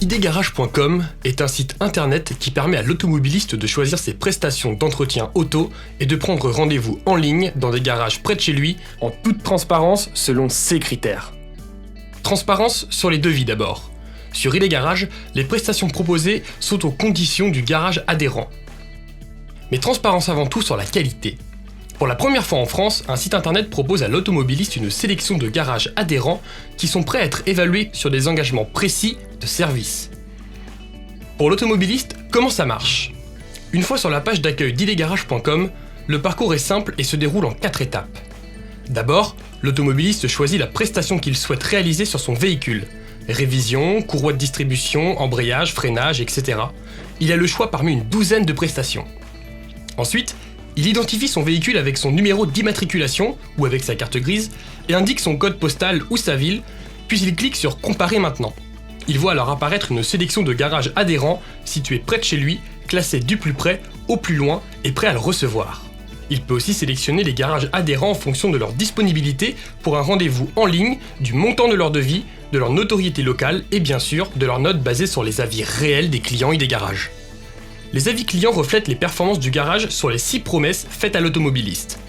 idgarage.com est un site internet qui permet à l'automobiliste de choisir ses prestations d'entretien auto et de prendre rendez-vous en ligne dans des garages près de chez lui en toute transparence selon ses critères. Transparence sur les devis d'abord. Sur idgarage, les prestations proposées sont aux conditions du garage adhérent. Mais transparence avant tout sur la qualité. Pour la première fois en France, un site internet propose à l'automobiliste une sélection de garages adhérents qui sont prêts à être évalués sur des engagements précis de service. Pour l'automobiliste, comment ça marche ? Une fois sur la page d'accueil d'idgarage.com, le parcours est simple et se déroule en 4 étapes. D'abord, l'automobiliste choisit la prestation qu'il souhaite réaliser sur son véhicule. Révision, courroie de distribution, embrayage, freinage, etc. Il a le choix parmi une douzaine de prestations. Ensuite, il identifie son véhicule avec son numéro d'immatriculation ou avec sa carte grise et indique son code postal ou sa ville, puis il clique sur « Comparer maintenant ». Il voit alors apparaître une sélection de garages adhérents situés près de chez lui, classés du plus près au plus loin et prêts à le recevoir. Il peut aussi sélectionner les garages adhérents en fonction de leur disponibilité pour un rendez-vous en ligne, du montant de leur devis, de leur notoriété locale et bien sûr de leurs notes basées sur les avis réels des clients idgarage. Les avis clients reflètent les performances du garage sur les 6 promesses faites à l'automobiliste.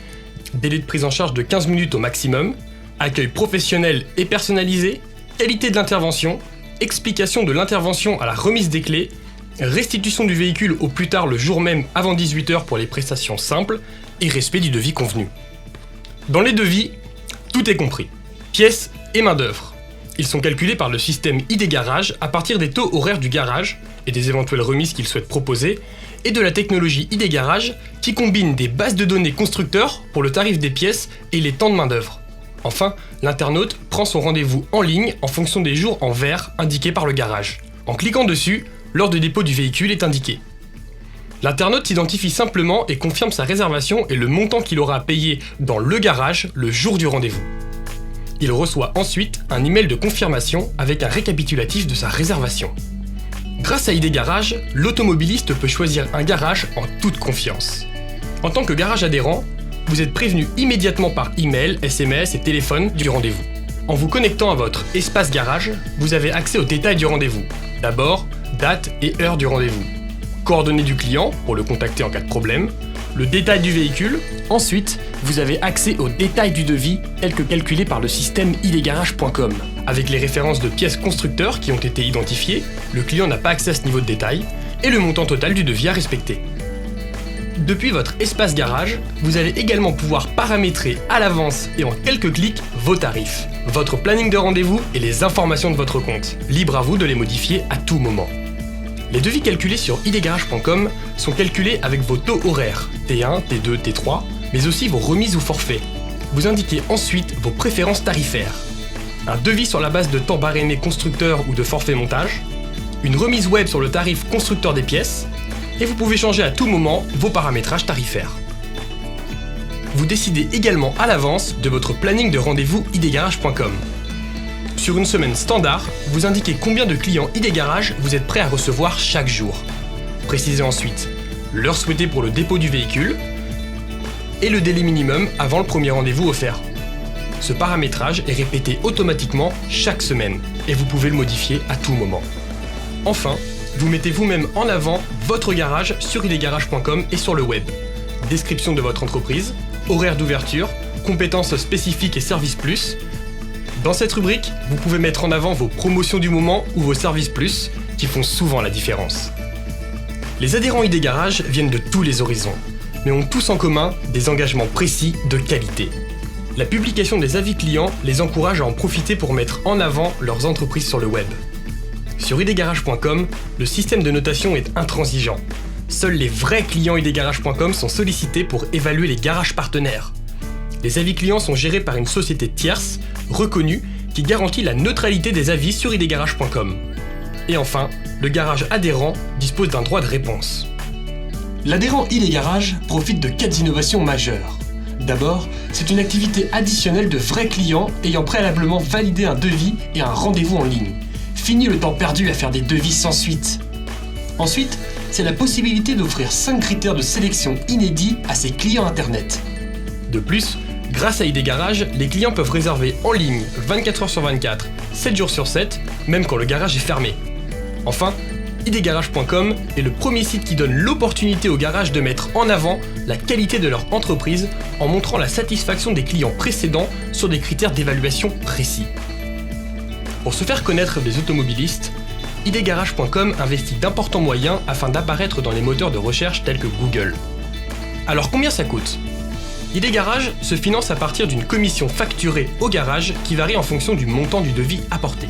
Délai de prise en charge de 15 minutes au maximum, accueil professionnel et personnalisé, qualité de l'intervention, explication de l'intervention à la remise des clés, restitution du véhicule au plus tard le jour même avant 18h pour les prestations simples et respect du devis convenu. Dans les devis, tout est compris. Pièces et main-d'œuvre. Ils sont calculés par le système idgarage à partir des taux horaires du garage et des éventuelles remises qu'il souhaite proposer, et de la technologie idgarage qui combine des bases de données constructeurs pour le tarif des pièces et les temps de main-d'œuvre. Enfin, l'internaute prend son rendez-vous en ligne en fonction des jours en vert indiqués par le garage. En cliquant dessus, l'heure de dépôt du véhicule est indiquée. L'internaute s'identifie simplement et confirme sa réservation et le montant qu'il aura à payer dans le garage le jour du rendez-vous. Il reçoit ensuite un email de confirmation avec un récapitulatif de sa réservation. Grâce à idgarage, l'automobiliste peut choisir un garage en toute confiance. En tant que garage adhérent, vous êtes prévenu immédiatement par email, SMS et téléphone du rendez-vous. En vous connectant à votre espace garage, vous avez accès aux détails du rendez-vous. D'abord, date et heure du rendez-vous. Coordonnées du client pour le contacter en cas de problème. Le détail du véhicule. Ensuite, vous avez accès aux détails du devis tel que calculé par le système idgarage.com. Avec les références de pièces constructeurs qui ont été identifiées, le client n'a pas accès à ce niveau de détail, et le montant total du devis à respecter. Depuis votre espace garage, vous allez également pouvoir paramétrer à l'avance et en quelques clics vos tarifs, votre planning de rendez-vous et les informations de votre compte. Libre à vous de les modifier à tout moment. Les devis calculés sur idgarage.com sont calculés avec vos taux horaires, T1, T2, T3, mais aussi vos remises ou forfaits. Vous indiquez ensuite vos préférences tarifaires. Un devis sur la base de temps barémé constructeur ou de forfait montage, une remise web sur le tarif constructeur des pièces, et vous pouvez changer à tout moment vos paramétrages tarifaires. Vous décidez également à l'avance de votre planning de rendez-vous idgarage.com. Sur une semaine standard, vous indiquez combien de clients idgarage vous êtes prêt à recevoir chaque jour. Précisez ensuite l'heure souhaitée pour le dépôt du véhicule et le délai minimum avant le premier rendez-vous offert. Ce paramétrage est répété automatiquement chaque semaine et vous pouvez le modifier à tout moment. Enfin, vous mettez vous-même en avant votre garage sur idgarage.com et sur le web. Description de votre entreprise, horaire d'ouverture, compétences spécifiques et services plus. Dans cette rubrique, vous pouvez mettre en avant vos promotions du moment ou vos services plus qui font souvent la différence. Les adhérents idgarage viennent de tous les horizons, mais ont tous en commun des engagements précis de qualité. La publication des avis clients les encourage à en profiter pour mettre en avant leurs entreprises sur le web. Sur idgarage.com, le système de notation est intransigeant. Seuls les vrais clients idgarage.com sont sollicités pour évaluer les garages partenaires. Les avis clients sont gérés par une société tierce, reconnue, qui garantit la neutralité des avis sur idgarage.com. Et enfin, le garage adhérent dispose d'un droit de réponse. L'adhérent idgarage profite de 4 innovations majeures. D'abord, c'est une activité additionnelle de vrais clients ayant préalablement validé un devis et un rendez-vous en ligne. Fini le temps perdu à faire des devis sans suite. Ensuite, c'est la possibilité d'offrir 5 critères de sélection inédits à ses clients internet. De plus, grâce à idgarage, les clients peuvent réserver en ligne 24h sur 24, 7 jours sur 7, même quand le garage est fermé. Enfin, idgarage.com est le premier site qui donne l'opportunité aux garages de mettre en avant la qualité de leur entreprise en montrant la satisfaction des clients précédents sur des critères d'évaluation précis. Pour se faire connaître des automobilistes, idgarage.com investit d'importants moyens afin d'apparaître dans les moteurs de recherche tels que Google. Alors combien ça coûte ? idgarage se finance à partir d'une commission facturée au garage qui varie en fonction du montant du devis apporté.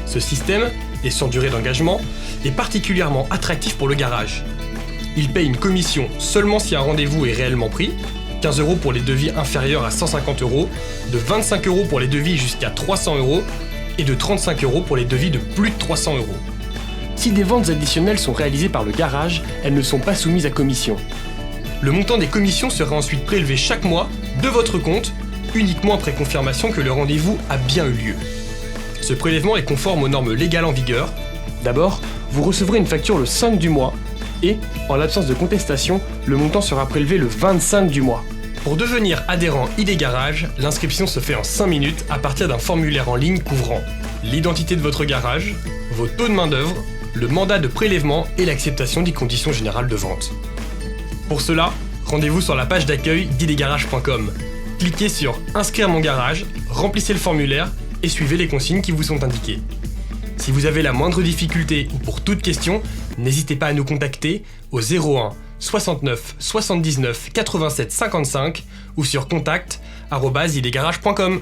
Ce système, et sans durée d'engagement, est particulièrement attractif pour le garage. Il paye une commission seulement si un rendez-vous est réellement pris, 15 € pour les devis inférieurs à 150 €, de 25 € pour les devis jusqu'à 300 € et de 35 € pour les devis de plus de 300 €. Si des ventes additionnelles sont réalisées par le garage, elles ne sont pas soumises à commission. Le montant des commissions sera ensuite prélevé chaque mois de votre compte, uniquement après confirmation que le rendez-vous a bien eu lieu. Ce prélèvement est conforme aux normes légales en vigueur. D'abord, vous recevrez une facture le 5 du mois et, en l'absence de contestation, le montant sera prélevé le 25 du mois. Pour devenir adhérent idgarage, l'inscription se fait en 5 minutes à partir d'un formulaire en ligne couvrant l'identité de votre garage, vos taux de main-d'œuvre, le mandat de prélèvement et l'acceptation des conditions générales de vente. Pour cela, rendez-vous sur la page d'accueil d'idgarage.com. Cliquez sur « Inscrire mon garage », remplissez le formulaire et suivez les consignes qui vous sont indiquées. Si vous avez la moindre difficulté ou pour toute question, n'hésitez pas à nous contacter au 01 69 79 87 55 ou sur contact@idgarage.com.